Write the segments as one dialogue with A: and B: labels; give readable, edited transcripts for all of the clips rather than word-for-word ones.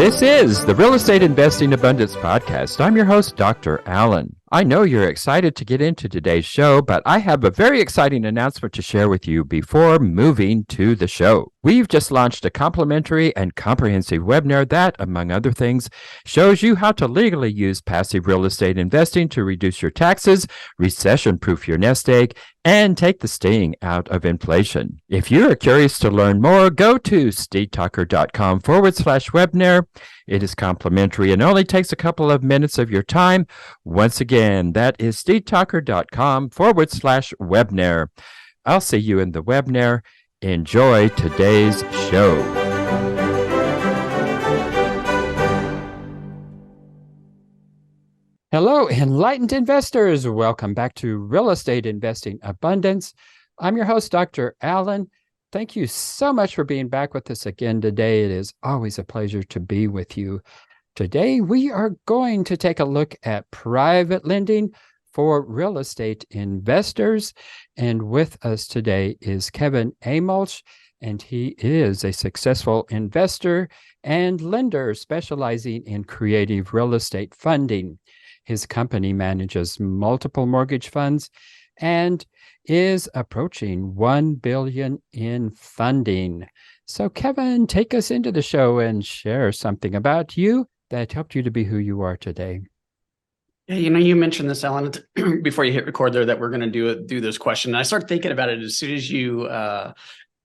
A: This is the Real Estate Investing Abundance Podcast. I'm your host, Dr. Allen. I know you're excited to get into today's show, but I have a very exciting announcement to share with you before moving to the show. We've just launched a complimentary and comprehensive webinar that, among other things, shows you how to legally use passive real estate investing to reduce your taxes, recession-proof your nest egg, and take the sting out of inflation. If you are curious to learn more, go to stevetucker.com/webinar. It is complimentary and only takes a couple of minutes of your time. Once again, that is stevetucker.com/webinar. I'll see you in the webinar. Enjoy today's show. Hello, enlightened investors. Welcome back to Real Estate Investing Abundance. I'm your host, Dr. Allen. Thank you so much for being back with us again today. It is always a pleasure to be with you. Today, we are going to take a look at private lending for real estate investors. And with us today is Kevin Amolsch, and he is a successful investor and lender specializing in creative real estate funding. His company manages multiple mortgage funds and is approaching $1 billion in funding. So Kevin, take us into the show and share something about you that helped you to be who you are today.
B: Yeah, you mentioned this, Alan, before you hit record there, that we're going to do this question. And I started thinking about it as soon as you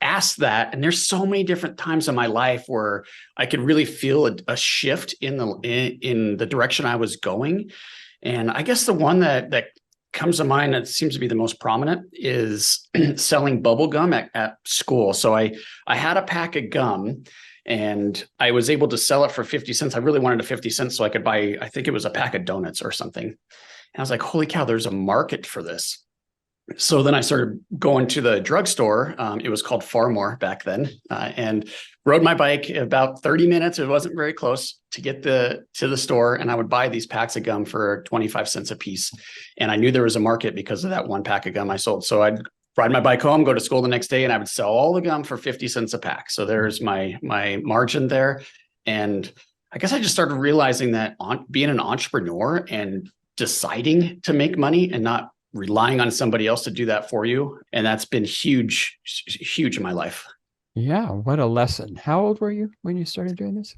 B: asked that. And there's so many different times in my life where I could really feel a shift in the direction I was going. And I guess the one that comes to mind that seems to be the most prominent is selling bubble gum at school. So I had a pack of gum, and I was able to sell it for 50 cents. I really wanted a 50 cents so I could buy, I think it was a pack of donuts or something. And I was like, holy cow, there's a market for this. So then I started going to the drugstore. It was called Farmore back then, and rode my bike about 30 minutes. It wasn't very close to get to the store. And I would buy these packs of gum for 25 cents a piece. And I knew there was a market because of that one pack of gum I sold. So I'd ride my bike home, go to school the next day, and I would sell all the gum for 50 cents a pack. So there's my margin there. And I guess I just started realizing that being an entrepreneur and deciding to make money and not relying on somebody else to do that for you. And that's been huge in my life.
A: Yeah, what a lesson. How old were you when you started doing this?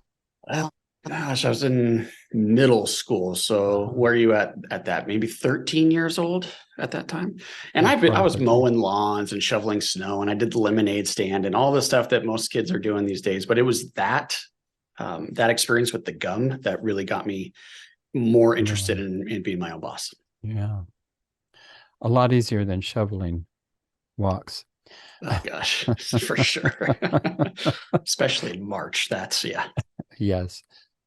B: Well, gosh, I was in middle school. So where are you at that? Maybe 13 years old at that time. And I was mowing lawns and shoveling snow, and I did the lemonade stand and all the stuff that most kids are doing these days. But it was that experience with the gum that really got me more interested in being my own boss.
A: Yeah. A lot easier than shoveling walks.
B: Oh gosh, for sure. Especially in March. Yeah.
A: Yes.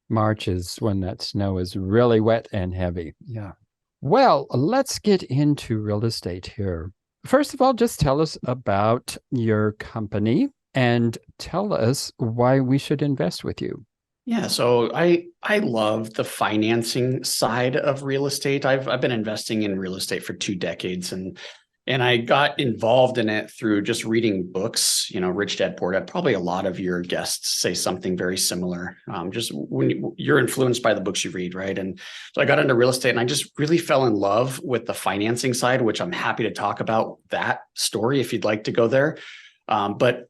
A: March is when that snow is really wet and heavy. Yeah. Well, let's get into real estate here. First of all, just tell us about your company and tell us why we should invest with you.
B: Yeah, so I love the financing side of real estate. I've been investing in real estate for 2 decades, and I got involved in it through just reading books, Rich Dad Poor Dad. Probably a lot of your guests say something very similar. Just when you're influenced by the books you read, right? And so I got into real estate, and I just really fell in love with the financing side, which I'm happy to talk about that story if you'd like to go there. But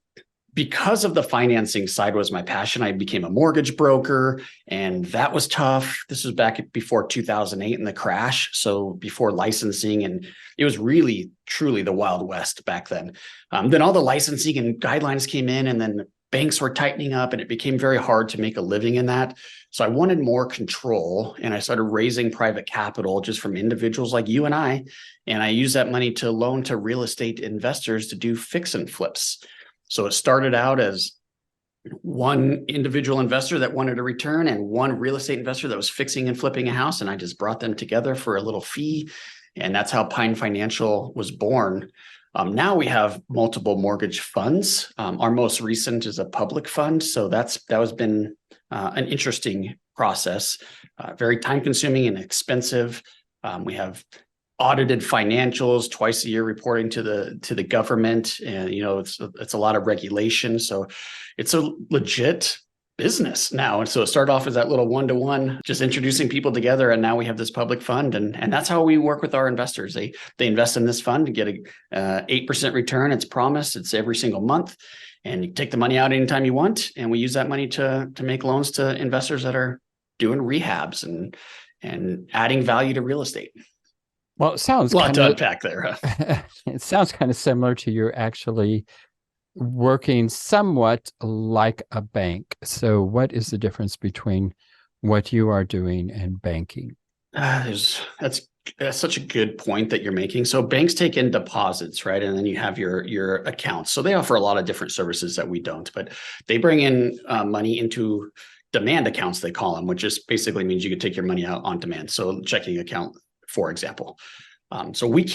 B: because of the financing side was my passion, I became a mortgage broker, and that was tough. This was back before 2008 and the crash. So before licensing, and it was really, truly the Wild West back then. Then all the licensing and guidelines came in, and then banks were tightening up, and it became very hard to make a living in that. So I wanted more control, and I started raising private capital just from individuals like you and I used that money to loan to real estate investors to do fix and flips. So it started out as one individual investor that wanted a return and one real estate investor that was fixing and flipping a house. And I just brought them together for a little fee. And that's how Pine Financial was born. Now we have multiple mortgage funds. Our most recent is a public fund. So that has been an interesting process, very time consuming and expensive. We have audited financials twice a year reporting to the government, and it's a lot of regulation. So it's a legit business now. And so it started off as that little one-to-one, just introducing people together. And now we have this public fund. And that's how we work with our investors. They invest in this fund to get a 8% return. It's promised. It's every single month. And you take the money out anytime you want. And we use that money to make loans to investors that are doing rehabs and adding value to real estate.
A: Well, it sounds
B: a lot to unpack there.
A: Huh? It sounds kind of similar to you actually working somewhat like a bank. So what is the difference between what you are doing and banking?
B: That's such a good point that you're making. So banks take in deposits, right? And then you have your accounts. So they offer a lot of different services that we don't, but they bring in money into demand accounts, they call them, which just basically means you can take your money out on demand. So checking account, for example. So we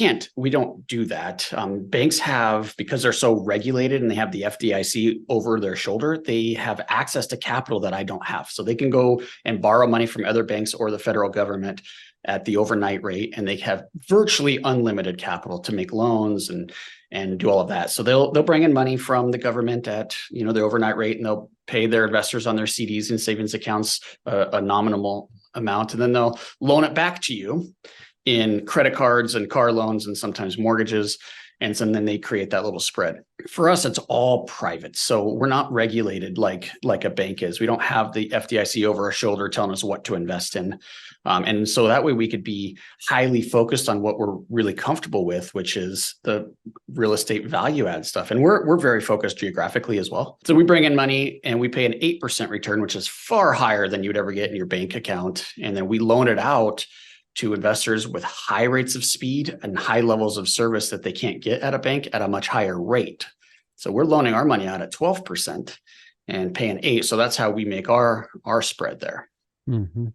B: don't do that. Banks have, because they're so regulated and they have the FDIC over their shoulder, they have access to capital that I don't have. So they can go and borrow money from other banks or the federal government at the overnight rate, and they have virtually unlimited capital to make loans and do all of that. So they'll bring in money from the government at the overnight rate, and they'll pay their investors on their CDs and savings accounts a nominal amount, and then they'll loan it back to you in credit cards and car loans and sometimes mortgages. And so then they create that little spread. For us, it's all private. So we're not regulated like a bank is. We don't have the FDIC over our shoulder telling us what to invest in. And so that way we could be highly focused on what we're really comfortable with, which is the real estate value add stuff. And we're very focused geographically as well. So we bring in money and we pay an 8% return, which is far higher than you'd ever get in your bank account. And then we loan it out to investors with high rates of speed and high levels of service that they can't get at a bank at a much higher rate. So we're loaning our money out at 12% and paying 8%. So that's how we make our spread there.
A: Mm-hmm.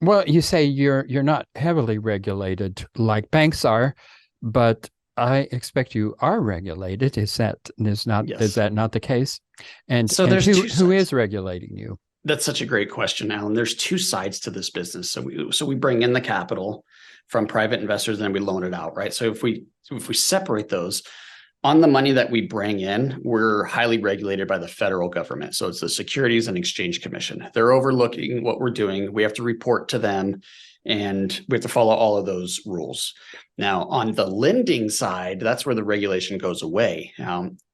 A: Well, you say you're not heavily regulated like banks are, but I expect you are regulated. Is that not the case? And
B: so there's
A: who is regulating you?
B: That's such a great question, Alan. There's two sides to this business. So we bring in the capital from private investors and then we loan it out, right? So if we separate those, on the money that we bring in, we're highly regulated by the federal government. So it's the Securities and Exchange Commission. They're overlooking what we're doing. We have to report to them and we have to follow all of those rules. Now, on the lending side, that's where the regulation goes away.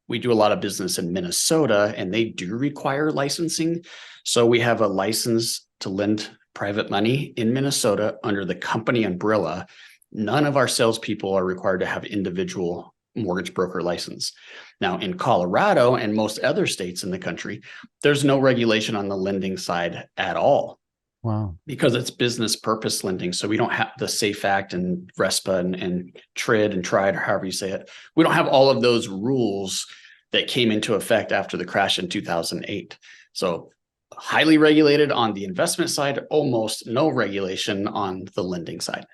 B: We do a lot of business in Minnesota and they do require licensing. So we have a license to lend private money in Minnesota under the company umbrella. None of our salespeople are required to have individual mortgage broker license. Now in Colorado and most other states in the country, there's no regulation on the lending side at all.
A: Wow.
B: Because it's business purpose lending. So we don't have the SAFE Act and RESPA and TRID and TRID, or however you say it. We don't have all of those rules that came into effect after the crash in 2008. So highly regulated on the investment side, almost no regulation on the lending side.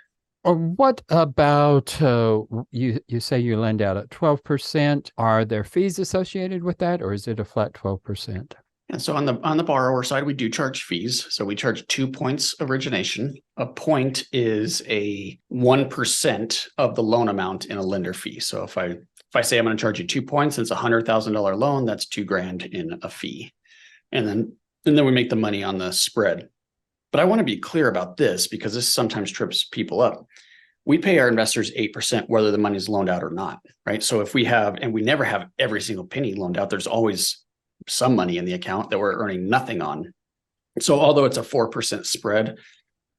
A: What about you say you lend out at 12%? Are there fees associated with that, or is it a flat 12%?
B: And so on the borrower side, we do charge fees. So we charge 2 points origination. A point is a 1% of the loan amount in a lender fee. So if I say I'm going to charge you 2 points, and it's $100,000 loan, that's $2,000 in a fee. And then we make the money on the spread. But I want to be clear about this because this sometimes trips people up. We pay our investors 8% whether the money is loaned out or not, right? So if we have, and we never have every single penny loaned out, there's always some money in the account that we're earning nothing on. So although it's a 4% spread,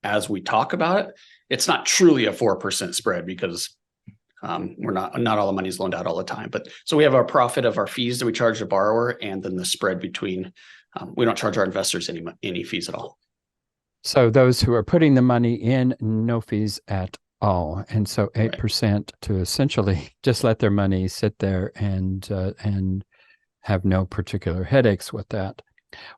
B: as we talk about it, it's not truly a 4% spread because we're not all the money is loaned out all the time. But so we have our profit of our fees that we charge the borrower, and then the spread between, we don't charge our investors any fees at all.
A: So those who are putting the money in, no fees at all. And so 8% right, to essentially just let their money sit there and have no particular headaches with that.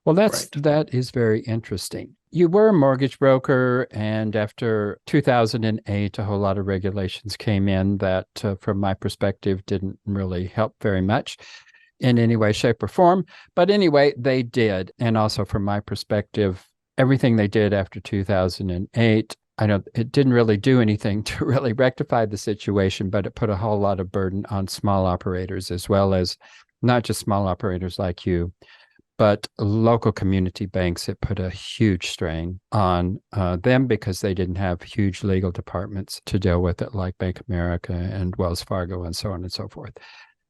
A: Well, that is very interesting. You were a mortgage broker, and after 2008, a whole lot of regulations came in that, from my perspective, didn't really help very much in any way, shape, or form. But anyway, they did. And also from my perspective, everything they did after 2008, it didn't really do anything to really rectify the situation, but it put a whole lot of burden on small operators, as well as not just small operators like you, but local community banks, it put a huge strain on them because they didn't have huge legal departments to deal with it, like Bank of America and Wells Fargo and so on and so forth.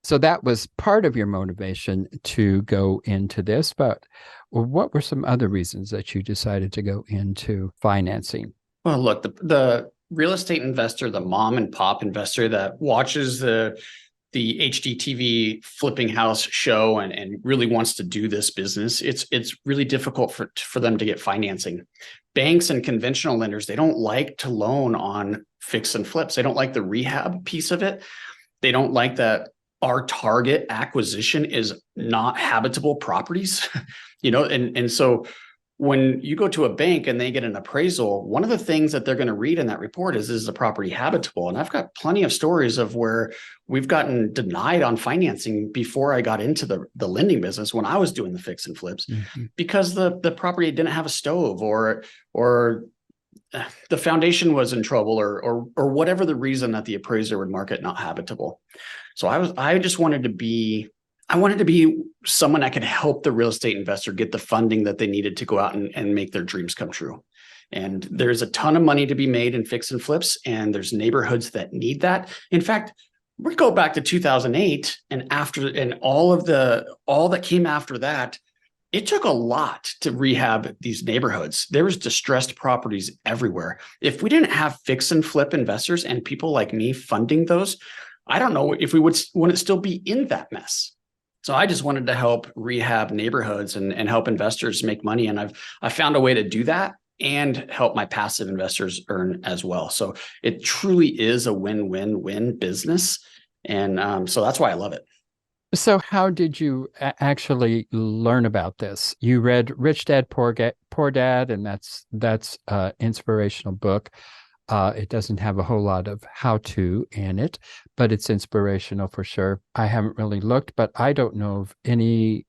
A: So that was part of your motivation to go into this. But what were some other reasons that you decided to go into financing?
B: Well, look, the real estate investor, the mom and pop investor that watches the HGTV flipping house show and really wants to do this business, it's really difficult for them to get financing. Banks and conventional lenders, they don't like to loan on fix and flips. They don't like the rehab piece of it. They don't like that our target acquisition is not habitable properties, and so when you go to a bank and they get an appraisal, one of the things that they're going to read in that report is the property habitable? And I've got plenty of stories of where we've gotten denied on financing before I got into the lending business when I was doing the fix and flips, because the property didn't have a stove or the foundation was in trouble or whatever the reason that the appraiser would mark it not habitable. So I wanted to be someone that could help the real estate investor get the funding that they needed to go out and make their dreams come true. And there's a ton of money to be made in fix and flips, and there's neighborhoods that need that. In fact, we go back to 2008 and all that came after that. It took a lot to rehab these neighborhoods. There was distressed properties everywhere. If we didn't have fix and flip investors and people like me funding those, I don't know if we wouldn't still be in that mess. So I just wanted to help rehab neighborhoods and help investors make money. And I found a way to do that and help my passive investors earn as well. So it truly is a win-win-win business. And so that's why I love it.
A: So how did you actually learn about this? You read Rich Dad, Poor Dad, and that's an inspirational book. It doesn't have a whole lot of how-to in it, but it's inspirational for sure. I haven't really looked, but I don't know of any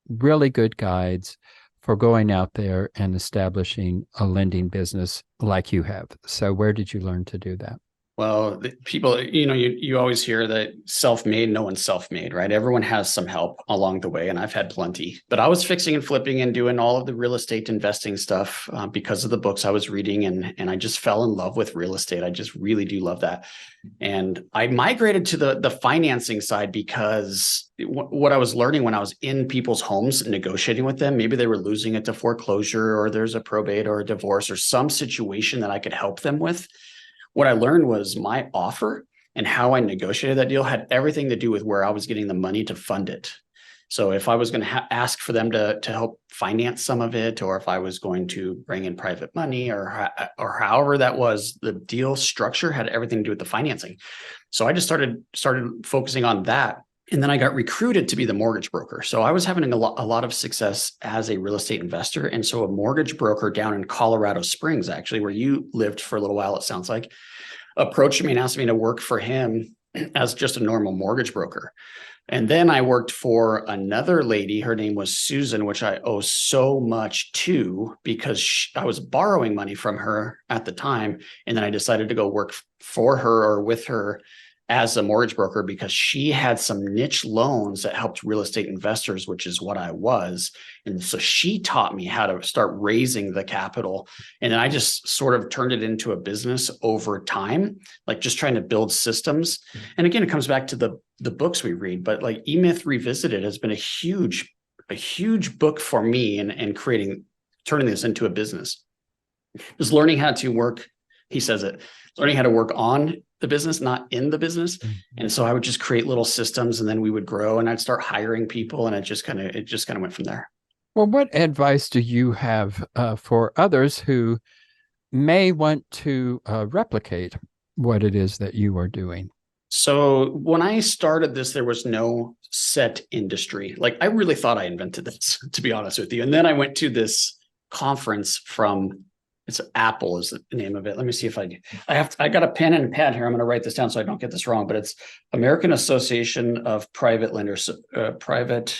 A: really good guides for going out there and establishing a lending business like you have. So where did you learn to do that?
B: Well, people, you always hear that self-made, no one's self-made, right? Everyone has some help along the way, and I've had plenty. But I was fixing and flipping and doing all of the real estate investing stuff because of the books I was reading, and I just fell in love with real estate. I just really do love that. And I migrated to the financing side because what I was learning when I was in people's homes negotiating with them, maybe they were losing it to foreclosure or there's a probate or a divorce or some situation that I could help them with. What I learned was my offer and how I negotiated that deal had everything to do with where I was getting the money to fund it. So if I was going to ask for them to help finance some of it, or if I was going to bring in private money or however that was, the deal structure had everything to do with the financing. So I just started focusing on that. And then I got recruited to be the mortgage broker. So I was having a lot of success as a real estate investor. And so a mortgage broker down in Colorado Springs, actually, where you lived for a little while, it sounds like, approached me and asked me to work for him as just a normal mortgage broker. And then I worked for another lady. Her name was Susan, which I owe so much to because I was borrowing money from her at the time. And then I decided to go work for her or with her as a mortgage broker because she had some niche loans that helped real estate investors, which is what I was. And so she taught me how to start raising the capital. And then I just sort of turned it into a business over time, like just trying to build systems. And again, it comes back to the books we read, but like E-Myth Revisited has been a huge book for me in turning this into a business. Just learning how to work, he says it, learning how to work on the business, not in the business. And so I would just create little systems and then we would grow and I'd start hiring people and it just kind of went from there.
A: Well, what advice do you have for others who may want to replicate what it is that you are doing?
B: So when I started this, there was no set industry. Like I really thought I invented this, to be honest with you. And then I went to this conference it's Apple is the name of it. Let me see if I got a pen and a pad here. I'm going to write this down so I don't get this wrong, but it's American Association of Private Lenders, private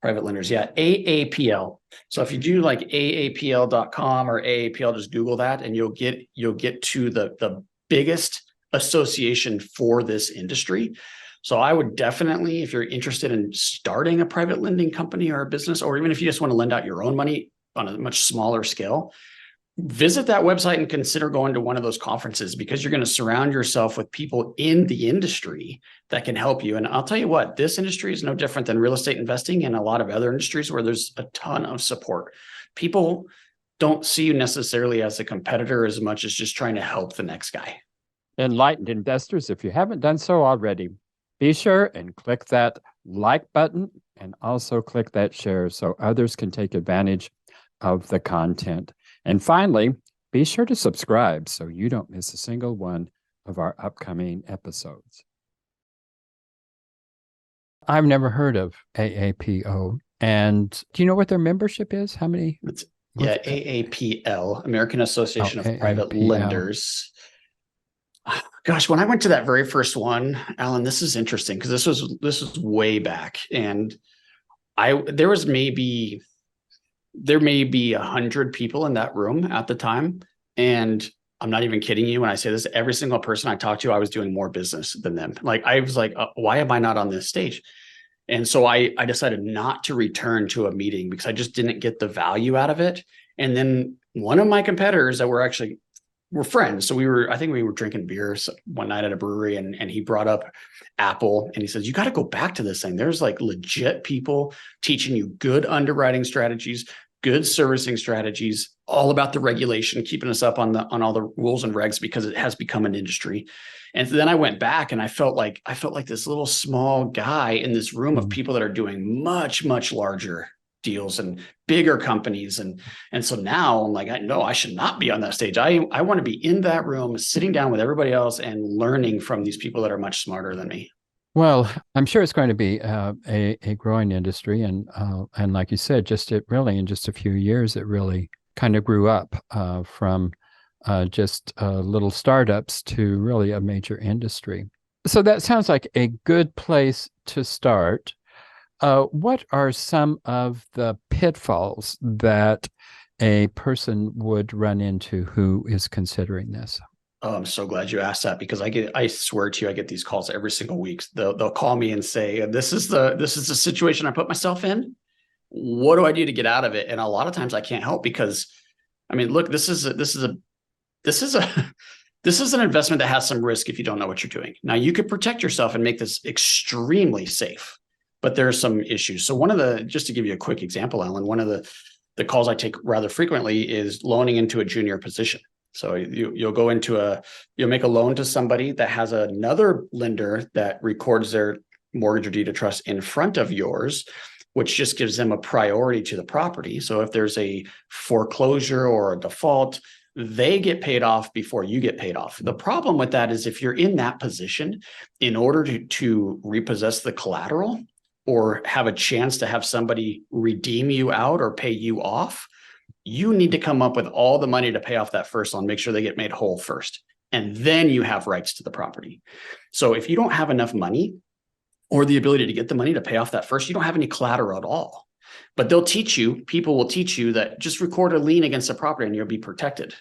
B: lenders. Yeah. AAPL. So if you do like aapl.com or AAPL, just Google that and you'll get to the biggest association for this industry. So I would definitely, if you're interested in starting a private lending company or a business, or even if you just want to lend out your own money on a much smaller scale, visit that website and consider going to one of those conferences, because you're going to surround yourself with people in the industry that can help you. And I'll tell you what, this industry is no different than real estate investing and a lot of other industries where there's a ton of support. People don't see you necessarily as a competitor as much as just trying to help the next guy.
A: Enlightened investors, if you haven't done so already, be sure and click that like button and also click that share so others can take advantage of the content. And finally, be sure to subscribe so you don't miss a single one of our upcoming episodes. I've never heard of AAPO. And do you know what their membership is? How many?
B: AAPL, American Association of Private Lenders. Gosh, when I went to that very first one, Alan, this is interesting because this was way back, and there may be 100 people in that room at the time, and I'm not even kidding you when I say this. Every single person I talked to, I was doing more business than them. Like I was like, why am I not on this stage? And so I decided not to return to a meeting because I just didn't get the value out of it. And then one of my competitors that we're friends. So I think we were drinking beers one night at a brewery, and he brought up Apple, and he says, you got to go back to this thing. There's like legit people teaching you good underwriting strategies, good servicing strategies, all about the regulation, keeping us up on all the rules and regs, because it has become an industry. And then I went back and I felt like this little small guy in this room of people that are doing much, much larger deals and bigger companies. And so now I'm like, I should not be on that stage. I want to be in that room, sitting down with everybody else and learning from these people that are much smarter than me.
A: Well, I'm sure it's going to be a growing industry. And like you said, in just a few years, it really kind of grew up from just little startups to really a major industry. So that sounds like a good place to start. What are some of the pitfalls that a person would run into who is considering this?
B: Oh, I'm so glad you asked that, because I swear to you, I get these calls every single week. They'll call me and say, this is the situation I put myself in. What do I do to get out of it? And a lot of times I can't help, because I mean, look, this is an investment that has some risk if you don't know what you're doing. Now, you could protect yourself and make this extremely safe, but there are some issues. So just to give you a quick example, Alan, one of the calls I take rather frequently is loaning into a junior position. So you'll make a loan to somebody that has another lender that records their mortgage or deed of trust in front of yours, which just gives them a priority to the property. So if there's a foreclosure or a default, they get paid off before you get paid off. The problem with that is if you're in that position, in order to repossess the collateral or have a chance to have somebody redeem you out or pay you off, you need to come up with all the money to pay off that first loan, make sure they get made whole first, and then you have rights to the property. So if you don't have enough money or the ability to get the money to pay off that first, you don't have any collateral at all. But people will teach you that just record a lien against the property and you'll be protected,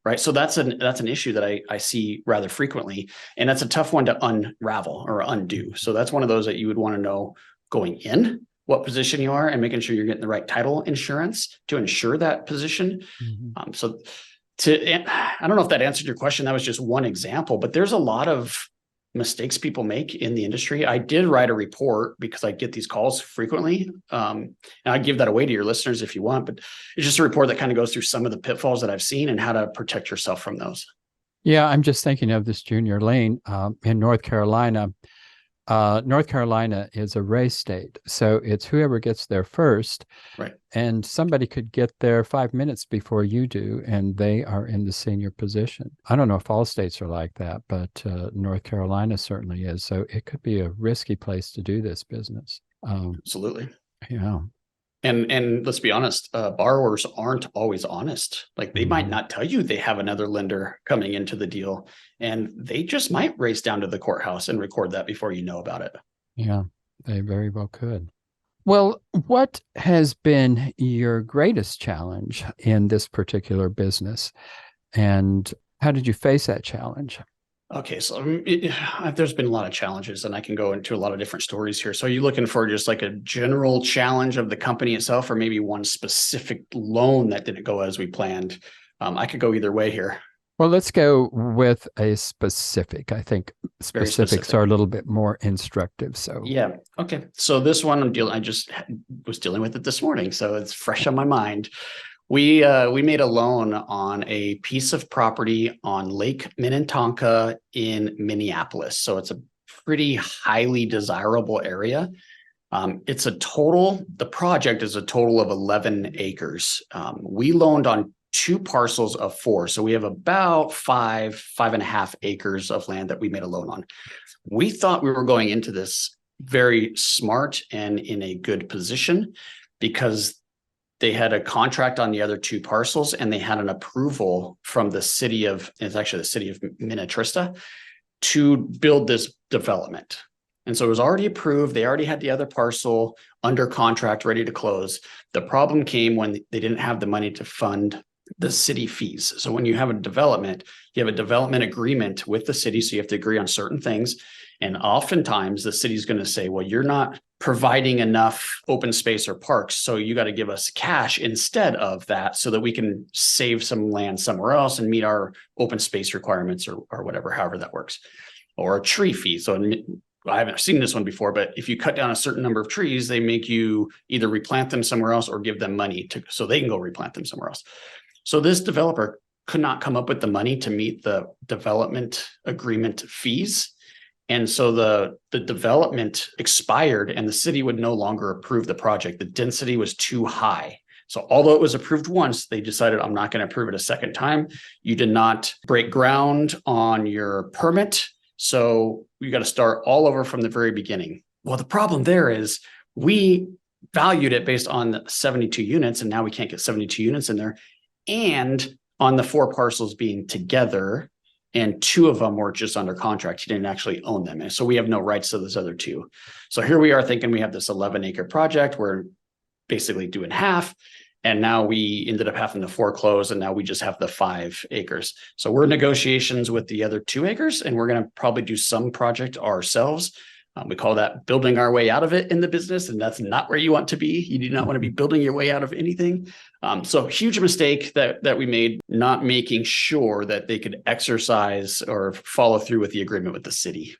B: right? So that's an issue that I see rather frequently, and that's a tough one to unravel or undo. So that's one of those that you would want to know going in what position you are and making sure you're getting the right title insurance to insure that position. Mm-hmm. I don't know if that answered your question. That was just one example, but there's a lot of mistakes people make in the industry. I did write a report because I get these calls frequently. And I give that away to your listeners if you want, but it's just a report that kind of goes through some of the pitfalls that I've seen and how to protect yourself from those.
A: Yeah, I'm just thinking of this junior lane in North Carolina. North Carolina is a race state, so it's whoever gets there first.
B: Right.
A: And somebody could get there 5 minutes before you do, and they are in the senior position. I don't know if all states are like that, but North Carolina certainly is. So it could be a risky place to do this business.
B: Absolutely.
A: Yeah.
B: And let's be honest, borrowers aren't always honest. Like they might not tell you they have another lender coming into the deal, and they just might race down to the courthouse and record that before you know about it.
A: Yeah, they very well could. Well, what has been your greatest challenge in this particular business, and how did you face that challenge?
B: Okay, so there's been a lot of challenges, and I can go into a lot of different stories here. So are you looking for just like a general challenge of the company itself, or maybe one specific loan that didn't go as we planned? I could go either way here.
A: Well, let's go with a specific. I think
B: Very
A: specifics
B: specific.
A: are a little bit more instructive. So,
B: Yeah. Okay. So this one I just was dealing with it this morning, so it's fresh on my mind. We made a loan on a piece of property on Lake Minnetonka in Minneapolis. So it's a pretty highly desirable area. The project is a total of 11 acres. We loaned on two parcels of four. So we have about 5.5 acres of land that we made a loan on. We thought we were going into this very smart and in a good position because they had a contract on the other two parcels and they had an approval from the city of, it's actually the city of Minnetrista, to build this development. And so it was already approved. They already had the other parcel under contract, ready to close. The problem came when they didn't have the money to fund the city fees. So when you have a development, you have a development agreement with the city. So you have to agree on certain things. And oftentimes the city's going to say, well, you're not providing enough open space or parks, so you got to give us cash instead of that so that we can save some land somewhere else and meet our open space requirements or whatever, however that works. Or a tree fee. So I haven't seen this one before, but if you cut down a certain number of trees, they make you either replant them somewhere else or give them money so they can go replant them somewhere else. So this developer could not come up with the money to meet the development agreement fees. And so the development expired and the city would no longer approve the project. The density was too high. So although it was approved once, they decided, I'm not going to approve it a second time. You did not break ground on your permit. So you got to start all over from the very beginning. Well, the problem there is we valued it based on 72 units, and now we can't get 72 units in there. And on the four parcels being together, and two of them were just under contract. He didn't actually own them. And so we have no rights to those other two. So here we are thinking we have this 11-acre project. We're basically doing half. And now we ended up having to foreclose, and now we just have the 5 acres. So we're in negotiations with the other 2 acres, and we're going to probably do some project ourselves. We call that building our way out of it in the business, and that's not where you want to be. You do not want to be building your way out of anything. So huge mistake that we made, not making sure that they could exercise or follow through with the agreement with the city.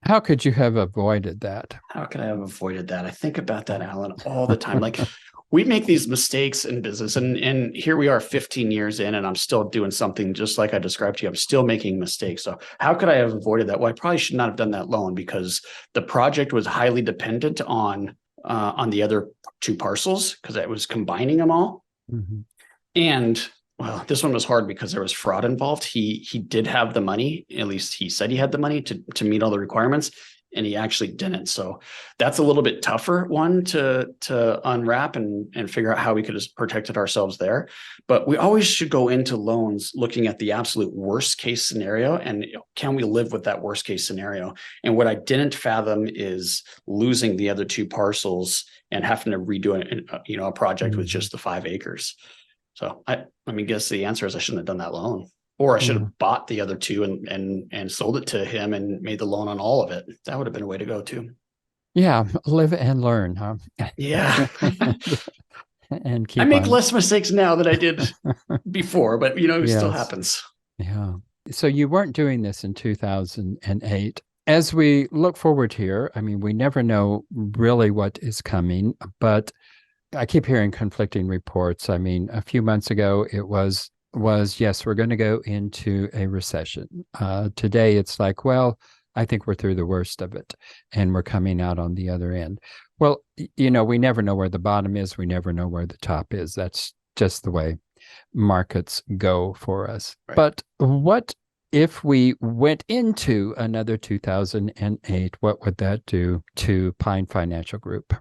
A: how could you have avoided that?
B: How could I have avoided that? I think about that, Alan, all the time. Like we make these mistakes in business, and here we are 15 years in, and I'm still doing something just like I described to you. I'm still making mistakes. So how could I have avoided that? Well, I probably should not have done that loan because the project was highly dependent on the other 2 parcels because it was combining them all.
A: Mm-hmm.
B: And well, this one was hard because there was fraud involved. He did have the money, at least he said he had the money to meet all the requirements, and he actually didn't. So that's a little bit tougher one to unwrap and figure out how we could have protected ourselves there. But we always should go into loans looking at the absolute worst case scenario and can we live with that worst case scenario? And what I didn't fathom is losing the other 2 parcels and having to redo a project with just the 5 acres. So I guess the answer is I shouldn't have done that loan. Or I should have bought the other 2 and sold it to him and made the loan on all of it. That would have been a way to go too.
A: Yeah, live and learn, huh?
B: Yeah.
A: And
B: I
A: keep
B: make
A: on.
B: less mistakes now than I did before, but it still
A: Yes.
B: happens.
A: Yeah. So you weren't doing this in 2008. As we look forward here, I mean, we never know really what is coming, but I keep hearing conflicting reports. I mean, a few months ago, it was yes, we're going to go into a recession. Today, it's like, well, I think we're through the worst of it, and we're coming out on the other end. Well, we never know where the bottom is. We never know where the top is. That's just the way markets go for us.
B: Right.
A: But what if we went into another 2008? What would that do to Pine Financial Group?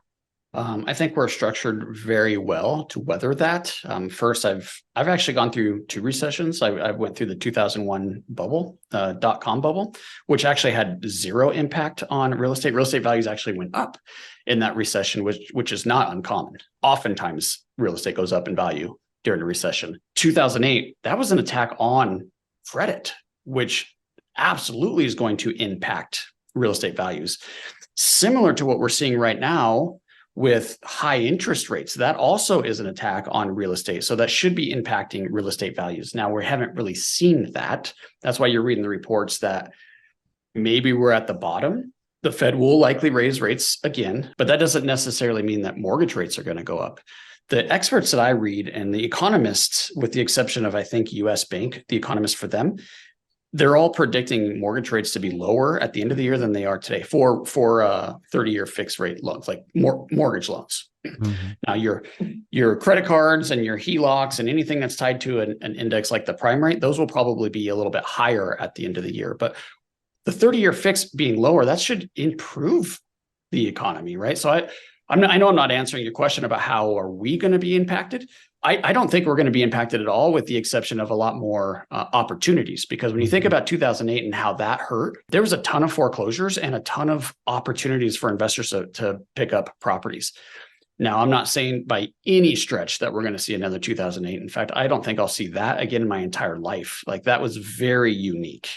B: I think we're structured very well to weather that. First, I've actually gone through 2 recessions. I went through the 2001 bubble, .com bubble, which actually had 0 impact on real estate. Real estate values actually went up in that recession, which is not uncommon. Oftentimes, real estate goes up in value during a recession. 2008, that was an attack on credit, which absolutely is going to impact real estate values. Similar to what we're seeing right now with high interest rates, that also is an attack on real estate. So that should be impacting real estate values. Now, we haven't really seen that. That's why you're reading the reports that maybe we're at the bottom. The Fed will likely raise rates again, but that doesn't necessarily mean that mortgage rates are going to go up. The experts that I read and the economists, with the exception of, I think, US Bank, the economist for them, they're all predicting mortgage rates to be lower at the end of the year than they are today for 30-year fixed rate loans, like mortgage loans. Mm-hmm. Now, your credit cards and your HELOCs and anything that's tied to an index like the prime rate, those will probably be a little bit higher at the end of the year. But the 30-year fixed being lower, that should improve the economy, right? So I know I'm not answering your question about how are we going to be impacted. I don't think we're going to be impacted at all, with the exception of a lot more opportunities. Because when you think about 2008 and how that hurt, there was a ton of foreclosures and a ton of opportunities for investors to pick up properties. Now, I'm not saying by any stretch that we're going to see another 2008. In fact, I don't think I'll see that again in my entire life. Like, that was very unique.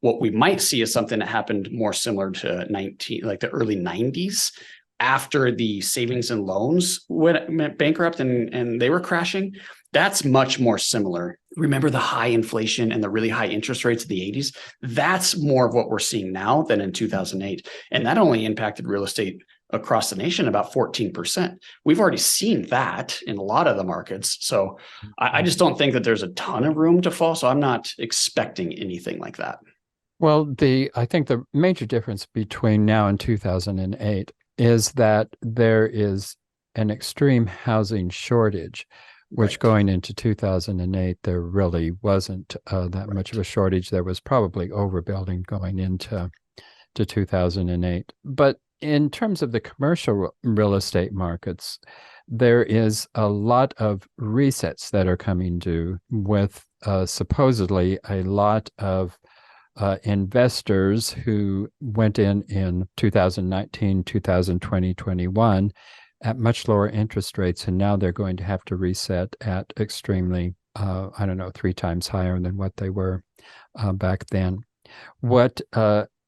B: What we might see is something that happened more similar to the early 90s, after the savings and loans went bankrupt and they were crashing. That's much more similar. Remember the high inflation and the really high interest rates of the 80s? That's more of what we're seeing now than in 2008. And that only impacted real estate across the nation about 14%. We've already seen that in a lot of the markets. So I just don't think that there's a ton of room to fall. So I'm not expecting anything like that.
A: Well, I think the major difference between now and 2008 is that there is an extreme housing shortage, which going into 2008, there really wasn't that much of a shortage. There was probably overbuilding going into 2008. But in terms of the commercial real estate markets, there is a lot of resets that are coming due, with supposedly a lot of investors who went in 2019, 2020, 21 at much lower interest rates, and now they're going to have to reset at extremely, 3 times higher than what they were back then.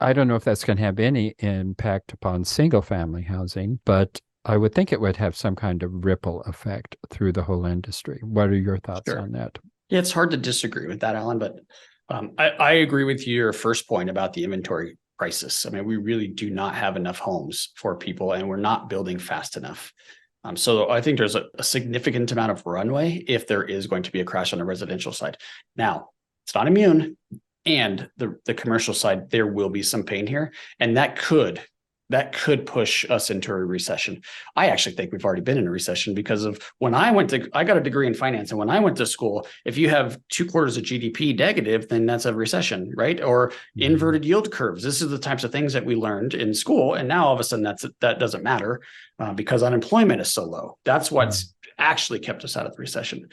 A: I don't know if that's going to have any impact upon single-family housing, but I would think it would have some kind of ripple effect through the whole industry. What are your thoughts on that?
B: Yeah, it's hard to disagree with that, Alan, but I agree with your first point about the inventory crisis. I mean, we really do not have enough homes for people, and we're not building fast enough. So I think there's a significant amount of runway if there is going to be a crash on the residential side. Now, it's not immune, and the commercial side, there will be some pain here, and that could push us into a recession. I actually think we've already been in a recession, because of I got a degree in finance, and when I went to school, if you have 2/4 of GDP negative, then that's a recession, right? Or inverted yield curves. This is the types of things that we learned in school, and now all of a sudden that doesn't matter because unemployment is so low. That's what's actually kept us out of the recession.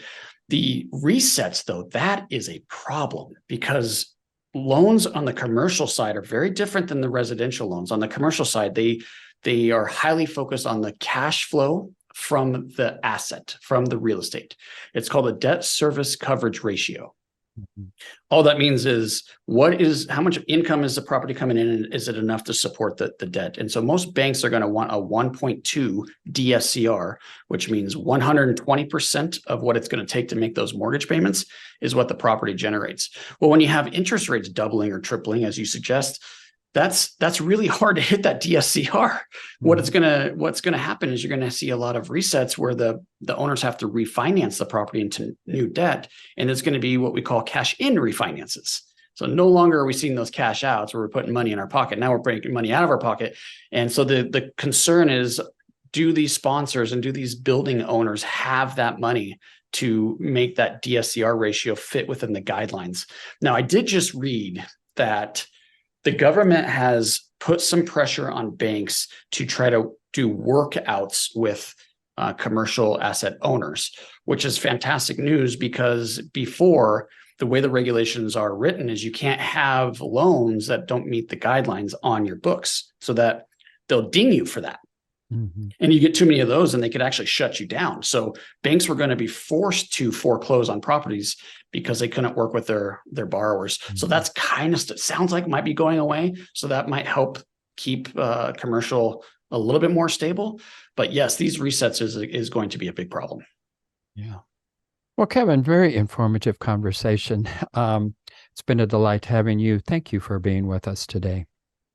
B: The resets, though, that is a problem, because loans on the commercial side are very different than the residential loans. On the commercial side, they are highly focused on the cash flow from the asset, from the real estate. It's called a debt service coverage ratio. Mm-hmm. All that means is how much income is the property coming in, and is it enough to support the debt? And so most banks are going to want a 1.2 DSCR, which means 120% of what it's going to take to make those mortgage payments is what the property generates. Well, when you have interest rates doubling or tripling, as you suggest, that's really hard to hit that DSCR. What's gonna happen is you're gonna see a lot of resets where the owners have to refinance the property into new debt, and it's going to be what we call cash in refinances. So no longer are we seeing those cash outs where we're putting money in our pocket. Now we're bringing money out of our pocket. And so the concern is, do these sponsors and do these building owners have that money to make that DSCR ratio fit within the guidelines? Now, I did just read that the government has put some pressure on banks to try to do workouts with commercial asset owners, which is fantastic news, because before, the way the regulations are written is you can't have loans that don't meet the guidelines on your books, so that they'll ding you for that. And you get too many of those and they could actually shut you down. So banks were going to be forced to foreclose on properties because they couldn't work with their borrowers. So that's kind of sounds like might be going away. So that might help keep commercial a little bit more stable. But yes, these resets is going to be a big problem.
A: Yeah. Well, Kevin, very informative conversation. It's been a delight having you. Thank you for being with us today.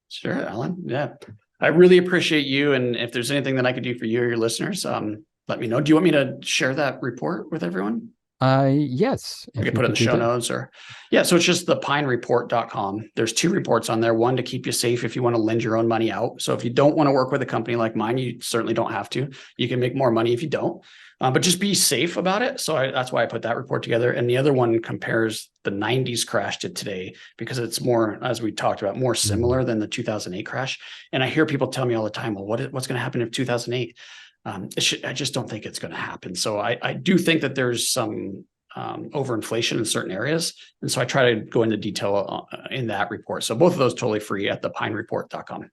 B: Sure, Alan. Yeah, I really appreciate you. And if there's anything that I could do for you or your listeners, let me know. Do you want me to share that report with everyone?
A: Yes.
B: I could put it in the show notes so it's just thepinereport.com. There's 2 reports on there. One to keep you safe if you want to lend your own money out. So if you don't want to work with a company like mine, you certainly don't have to. You can make more money if you don't, but just be safe about it. So that's why I put that report together. And the other one compares the 90s crash to today because it's more, as we talked about, more similar than the 2008 crash. And I hear people tell me all the time, well, what's going to happen if 2008? I just don't think it's going to happen. So I do think that there's some overinflation in certain areas. And so I try to go into detail in that report. So both of those totally free at thepinereport.com.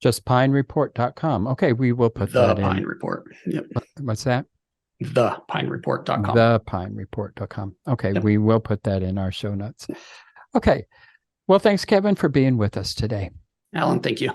A: Just pinereport.com. Okay, we will put that in.
B: The Pine Report. Yep.
A: What's that?
B: Thepinereport.com.
A: Thepinereport.com. Okay,
B: Yep.
A: we will put that in our show notes. Okay. Well, thanks, Kevin, for being with us today.
B: Alan, thank you.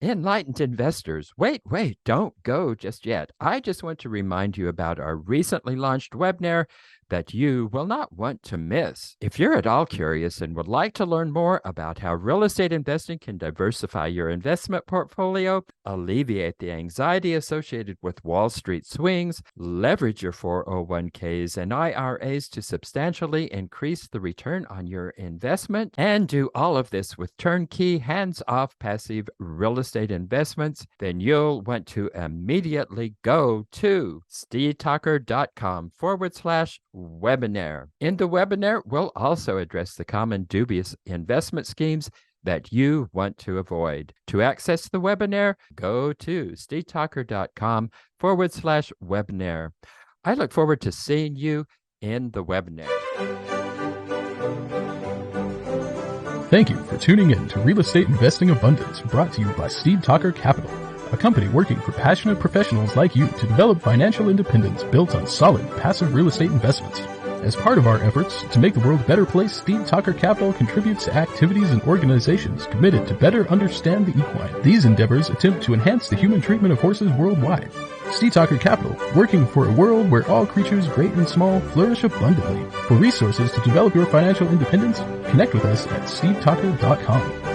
A: Enlightened investors, wait, don't go just yet. I just want to remind you about our recently launched webinar that you will not want to miss. If you're at all curious and would like to learn more about how real estate investing can diversify your investment portfolio, alleviate the anxiety associated with Wall Street swings, leverage your 401ks and IRAs to substantially increase the return on your investment, and do all of this with turnkey, hands-off, passive real estate investments, then you'll want to immediately go to stevetalker.com/webinar. In the webinar, we'll also address the common dubious investment schemes that you want to avoid. To access the webinar, go to stevetalker.com/webinar. I look forward to seeing you in the webinar.
C: Thank you for tuning in to Real Estate Investing Abundance, brought to you by Steve Talker Capital, a company working for passionate professionals like you to develop financial independence built on solid, passive real estate investments. As part of our efforts to make the world a better place, Steve Talker Capital contributes to activities and organizations committed to better understand the equine. These endeavors attempt to enhance the human treatment of horses worldwide. Steve Talker Capital, working for a world where all creatures, great and small, flourish abundantly. For resources to develop your financial independence, connect with us at stevetalker.com.